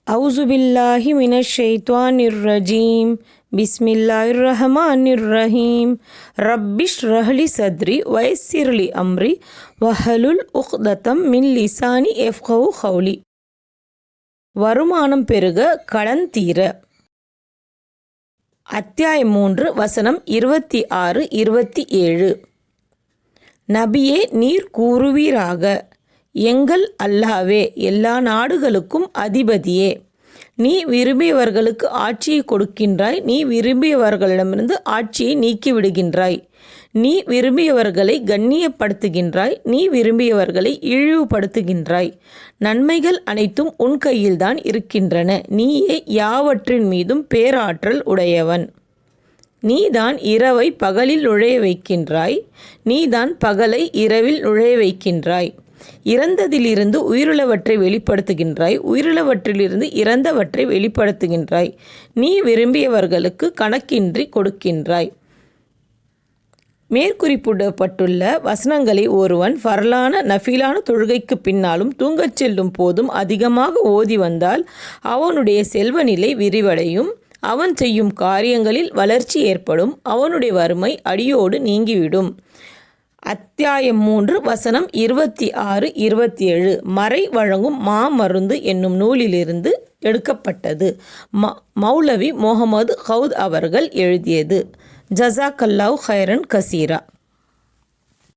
அவுசுபில்லாஹி மினஷ் ரஜீம். பிஸ்மில்லாஹிர்ரஹ்மானிர்ரஹீம். Rubbish ரஹ்லி சத்ரி வயசிர்லி அம்ரி வஹலுல் உக்தத்தம் மின் லிசானி எஃப்கவு ஹவுலி. வருமானம் பெருக கடன் தீர. அத்தியாயம் 3 வசனம் 26-27. நபியே, நீர் கூறுவீராக, எங்கள் அல்லாவே, எல்லா நாடுகளுக்கும் அதிபதியே, நீ விரும்பியவர்களுக்கு ஆட்சியை கொடுக்கின்றாய், நீ விரும்பியவர்களிடமிருந்து ஆட்சியை நீக்கிவிடுகின்றாய், நீ விரும்பியவர்களை கண்ணியப்படுத்துகின்றாய், நீ விரும்பியவர்களை இழிவுபடுத்துகின்றாய். நன்மைகள் அனைத்தும் உன் கையில்தான் இருக்கின்றன, நீயே யாவற்றின் மீதும் பேராற்றல் உடையவன். நீதான் இரவை பகலில் நுழைய வைக்கின்றாய், நீதான் பகலை இரவில் நுழைய வைக்கின்றாய். இறந்ததிலிருந்து உயிருள்ளவற்றை வெளிப்படுத்துகின்றாய், உயிருள்ளவற்றிலிருந்து இறந்தவற்றை வெளிப்படுத்துகின்றாய். நீ விரும்பியவர்களுக்கு கணக்கின்றி கொடுக்கின்றாய். மேற்குறிப்பிடப்பட்டுள்ள வசனங்களை ஒருவன் ஃபர்லான நஃபிலான தொழுகைக்கு பின்னாலும் தூங்கச் செல்லும் போதும் அதிகமாக ஓதி வந்தால் அவனுடைய செல்வ நிலை விரிவடையும், அவன் செய்யும் காரியங்களில் வளர்ச்சி ஏற்படும், அவனுடைய வறுமை அடியோடு நீங்கிவிடும். அத்தியாயம் 3 வசனம் 26-27. மறை வழங்கும் மாமருந்து என்னும் நூலிலிருந்து எடுக்கப்பட்டது. மௌலவி முகமது ஹவுத் அவர்கள் எழுதியது. ஜஸாக்கல்லாஹு ஹைரன் கசீரா.